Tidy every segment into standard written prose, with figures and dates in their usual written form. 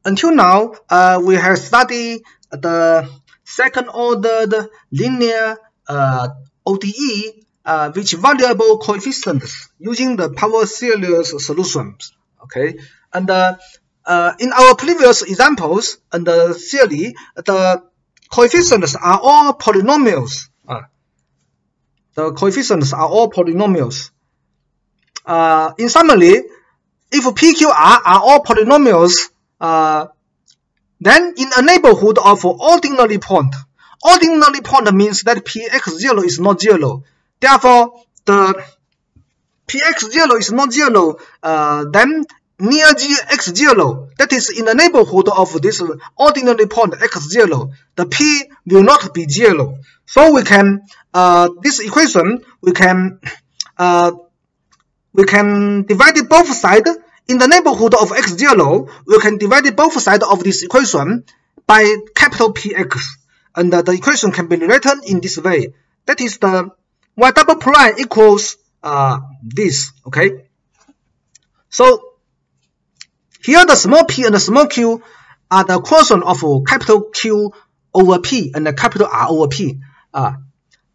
until now, we have studied the second-ordered linear ODE, which variable coefficients using the power series solutions. Okay, and in our previous examples and the theory, the coefficients are all polynomials. The coefficients are all polynomials. In summary, if PQR are all polynomials, then in a neighborhood of ordinary point means that Px0 is not 0. Therefore, the Px0 is not 0, then near x0, that is in the neighborhood of this ordinary point x0, the P will not be 0. So we can, this equation, we can divide both sides. In the neighborhood of x0, we can divide both sides of this equation by capital Px, and the equation can be rewritten in this way. That is the y double prime equals this. Okay. So here the small p and the small q are the quotient of capital Q over P and the capital R over P.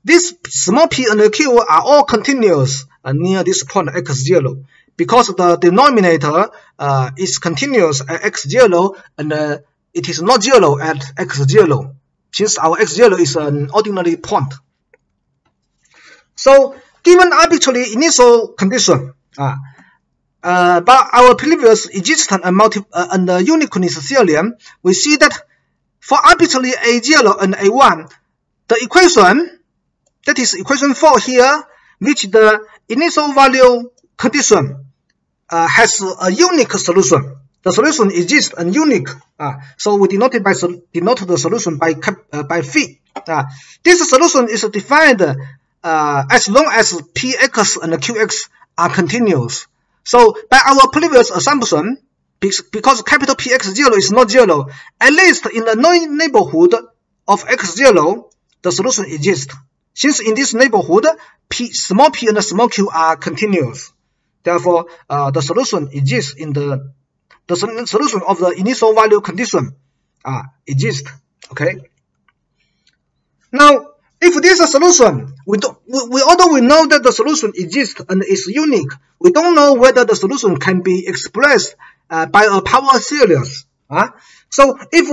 This small p and the q are all continuous near this point x0. Because the denominator is continuous at x0 and it is not 0 at x0, since our x0 is an ordinary point. So, given arbitrary initial condition, by our previous existence and uniqueness theorem, we see that for arbitrary a0 and a1, the equation, that is equation 4 here, which the initial value condition has a unique solution. The solution exists and unique. So we denote the solution by phi. This solution is defined as long as Px and Qx are continuous. So by our previous assumption, because capital Px0 is not 0, at least in the neighborhood of x0, the solution exists. Since in this neighborhood, small p and small q are continuous. Therefore, the solution exists in the solution of the initial value condition exists. Okay. Now, if this is a solution, although we know that the solution exists and is unique, we don't know whether the solution can be expressed by a power series. So, if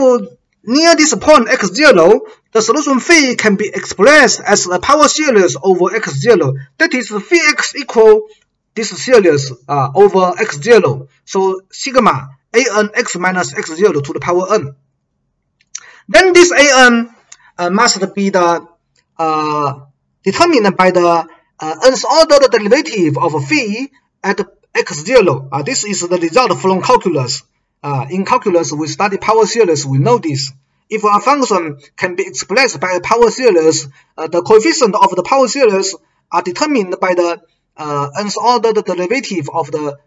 near this point x0, the solution phi can be expressed as a power series over x0. That is, phi x equal this series over x0. So sigma an x minus x0 to the power n. Then this an must be the determined by the nth order derivative of phi at x0. This is the result from calculus. In calculus, we study power series. We know this. If a function can be expressed by a power series, the coefficient of the power series are determined by the nth order derivative of the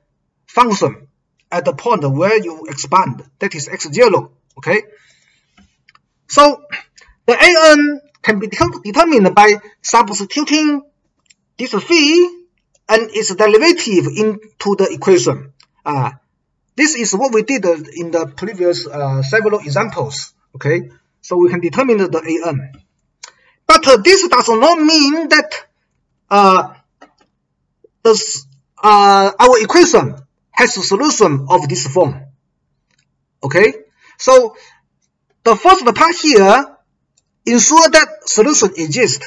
function at the point where you expand, that is x0. Okay. So the an can be determined by substituting this phi and its derivative into the equation. This is what we did in the previous several examples. Okay, so we can determine the an. But this does not mean that our equation has a solution of this form. Okay, so the first part here ensures that solution exists.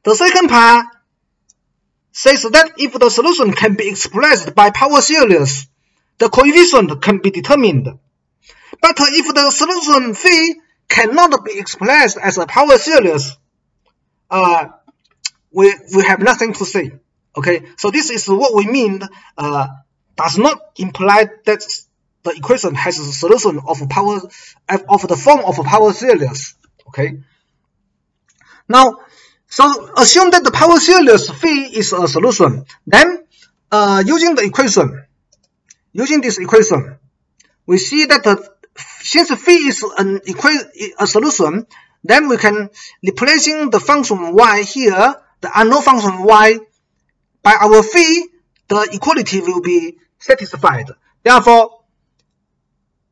The second part says that if the solution can be expressed by power series, the coefficient can be determined. But if the solution phi cannot be expressed as a power series, we have nothing to say. Okay, so this is what we mean. Does not imply that the equation has a solution of power of the form of a power series. Okay. Now, so assume that the power series phi is a solution. Then, using this equation, we see that since phi is a solution, then we can replacing the function y here, the unknown function y, by our phi, the equality will be satisfied. Therefore,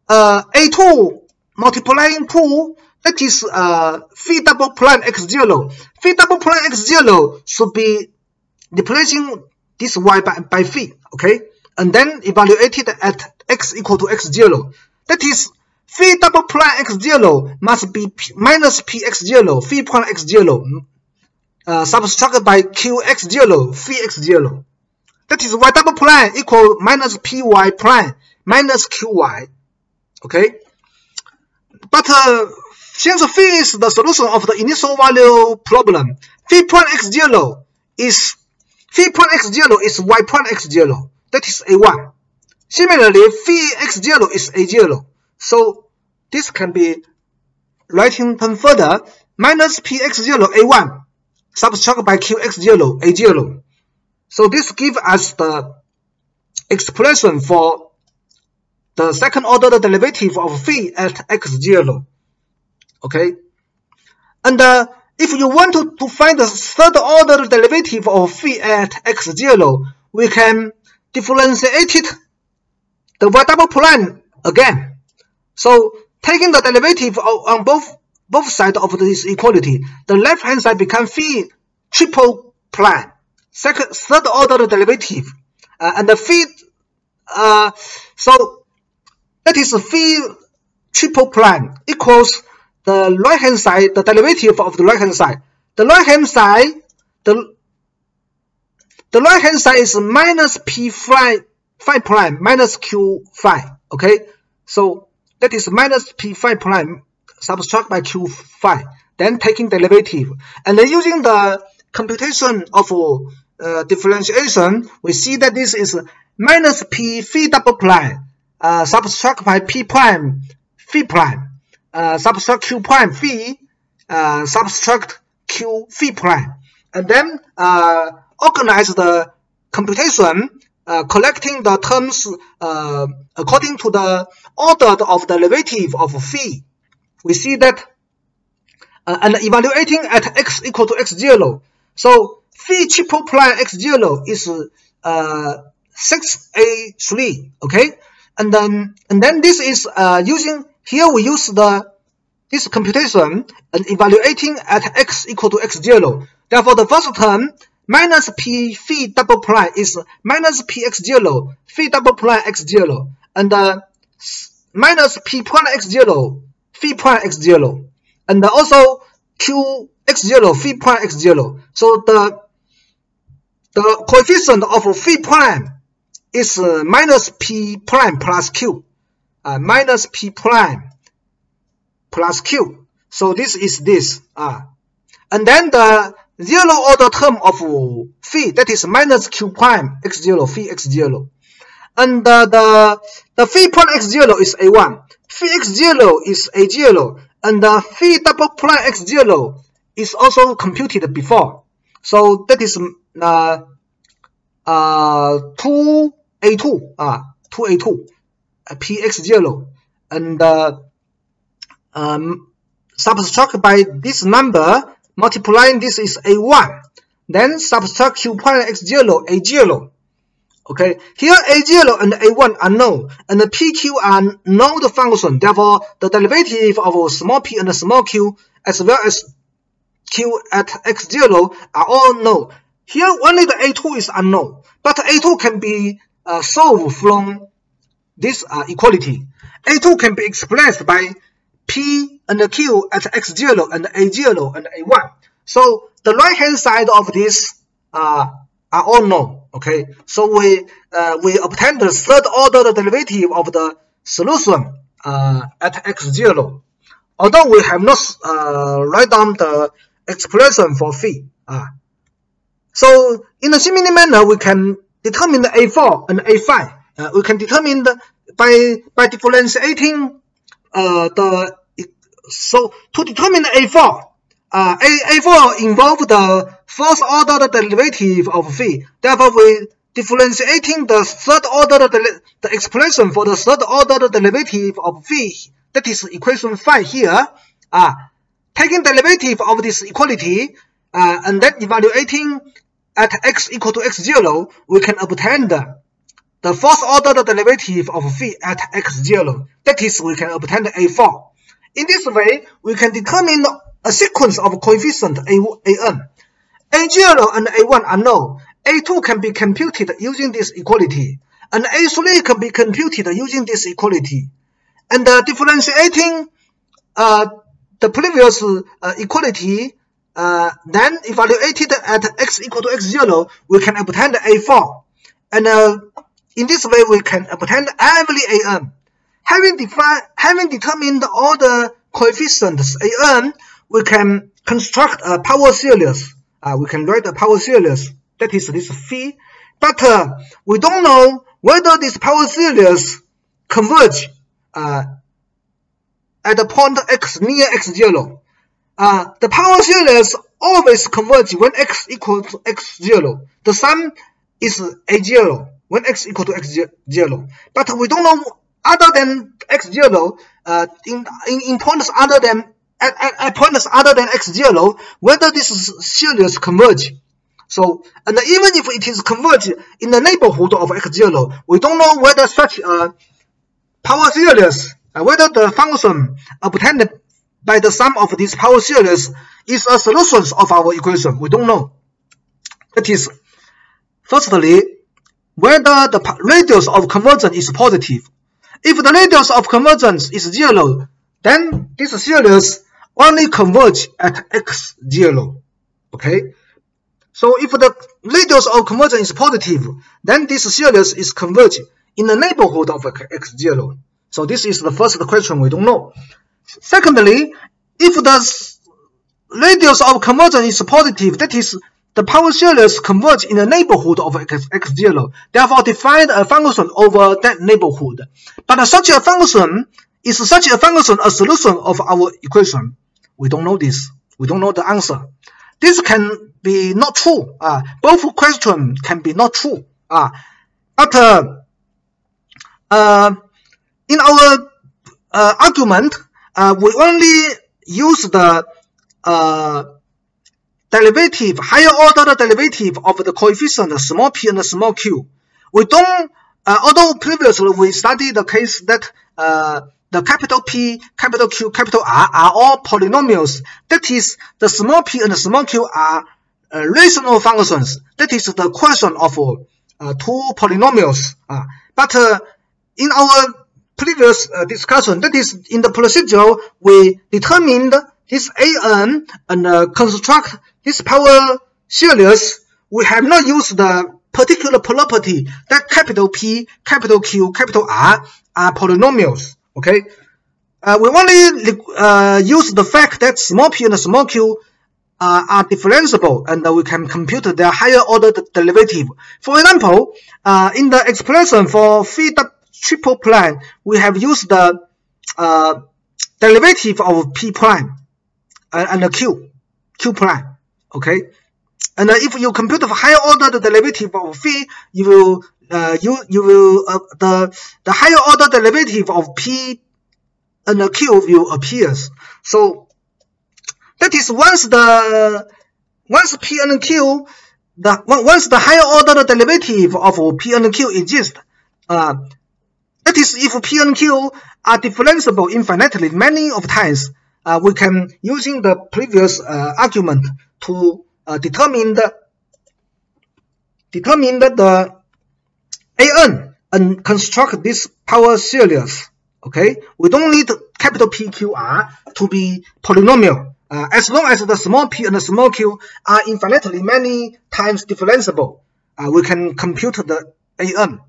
A2 multiplying 2, that is phi double prime x0. Phi double prime x0 should be replacing this y by phi, okay? And then evaluated at x equal to x0. That is, phi double prime x0 must be minus px0, phi prime x0, subtracted by qx0, phi x0. That is y double prime equal minus py prime minus qy, okay? But since phi is the solution of the initial value problem, phi prime x0 is y prime x0, that is a1. Similarly, phi x0 is a0. So this can be writing further, minus px0 a1 subtracted by qx0 a0. So this gives us the expression for the second order derivative of phi at x0. Okay, and if you want to find the third order derivative of phi at x0, we can differentiate it, the y double prime again. So taking the derivative on both sides of this equality, the left hand side becomes phi triple prime, third order derivative, and the phi, so that is phi triple prime equals the right hand side, the derivative of the right hand side. The right hand side, the right hand side is minus p phi prime minus q phi. Okay, so that is minus p phi prime subtract by q phi. Then taking derivative, and then using the computation of differentiation, we see that this is minus p phi double prime subtract by p prime phi prime subtract q prime phi subtract q phi prime, and then organize the computation, collecting the terms according to the order of the derivative of phi. We see that and evaluating at x equal to x0. So phi triple prime x0 is 6a3, okay, and then this is using, here we use this computation and evaluating at x equal to x0. Therefore, the first term minus p phi double prime is minus px0 phi double prime x0, and minus p prime x0 phi prime x0, and also q x0 phi prime x0. So the coefficient of phi prime is minus p prime plus q, minus p prime plus q. So this is this, and then the zero order term of phi, that is minus q prime x0 phi x0, and the phi prime x0 is a1, phi x0 is a0, and the phi double prime x0 is also computed before. So that is 2a2, 2a2 px0, and subtract by this number, multiplying this is a1, then subtract q prime x0 a0. Okay, here a0 and a1 are known, and the pq are known function. Therefore, the derivative of small p and small q, as well as q at x0, are all known. Here only the a2 is unknown, but a2 can be solved from this equality. a2 can be expressed by p and q at x0 and a0 and a1. So the right hand side of this are all known. Okay, so we obtain the third order derivative of the solution at x0, although we have not write down the expression for phi. So in a similar manner, we can determine the a4 and a5. We can determine by differentiating so to determine the a4. A4 involves the first order derivative of phi. Therefore, we differentiating the third order the expression for the third order derivative of phi. That is equation 5 here. Taking derivative of this equality and then evaluating at x equal to x0, we can obtain the the first order derivative of phi at x0. That is, we can obtain the A4. In this way, we can determine a sequence of coefficients an. A0 and A1 are known. A2 can be computed using this equality, and A3 can be computed using this equality. And differentiating the previous equality, then evaluated at x equal to x0, we can obtain the A4. And in this way, we can obtain every an. Having determined all the coefficients an, we can construct a power series. We can write a power series. That is this phi. But we don't know whether this power series converge at the point x near x0. The power series always converge when x equals to x0. The sum is a0 when x equal to x0. But we don't know other than x0 in points other than at points other than x0 whether this series converge. So, and even if it is converged in the neighborhood of x0, we don't know whether such a power series, whether the function obtained by the sum of this power series is a solution of our equation. We don't know. That is, firstly, whether the radius of convergence is positive. If the radius of convergence is 0, then this series only converge at x0. Okay? So if the radius of convergence is positive, then this series is converged in the neighborhood of x0. So this is the first question we don't know. Secondly, if the radius of convergence is positive, that is, the power series converge in the neighborhood of x0. Therefore, define a function over that neighborhood. But such a function is a solution of our equation? We don't know this. We don't know the answer. This can be not true. Both questions can be not true. But in our argument, we only use the derivative, higher order derivative of the coefficient small p and small q. We don't, although previously we studied the case that the capital P, capital Q, capital R are all polynomials. That is, the small p and the small q are rational functions. That is the question of two polynomials. But in our previous discussion, that is, in the procedure, we determined this an and construct this power series. We have not used the particular property that capital P, capital Q, capital R are polynomials. Okay, we only use the fact that small p and small q are differentiable, and we can compute their higher order derivative. For example, in the expression for phi triple prime, we have used the derivative of p prime and the q prime. Okay, and if you compute the higher order derivative of phi, you will the higher order derivative of p and the q will appears. So that is once p and q, once the higher order derivative of p and q exists, that is, if p and q are differentiable infinitely many of times, we can, using the previous argument, to determine the an and construct this power series. Okay, we don't need capital P, Q, R to be polynomial. As long as the small p and the small q are infinitely many times differentiable, we can compute the an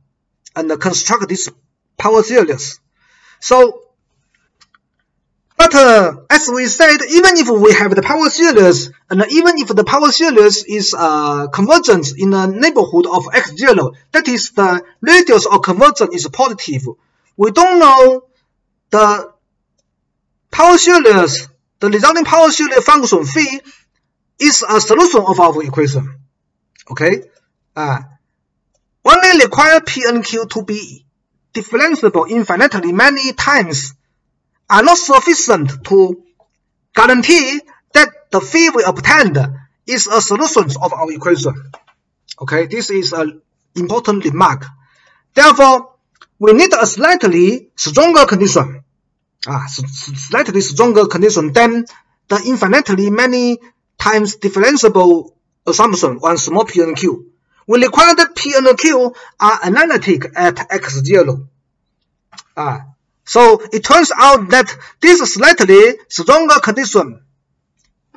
and construct this power series. So, but as we said, even if we have the power series, and even if the power series is convergent in the neighborhood of x0, that is, the radius of convergence is positive, we don't know the power series, the resulting power series function phi is a solution of our equation. Okay, only require p and q to be differentiable infinitely many times are not sufficient to guarantee that the phi we obtained is a solution of our equation. Okay, this is an important remark. Therefore, we need a slightly stronger condition, slightly stronger condition than the infinitely many times differentiable assumption on small p and q. We require that p and q are analytic at x0. So it turns out that this slightly stronger condition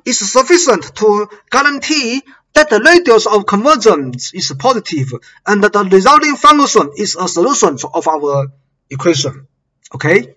is sufficient to guarantee that the radius of convergence is positive and that the resulting function is a solution of our equation. Okay?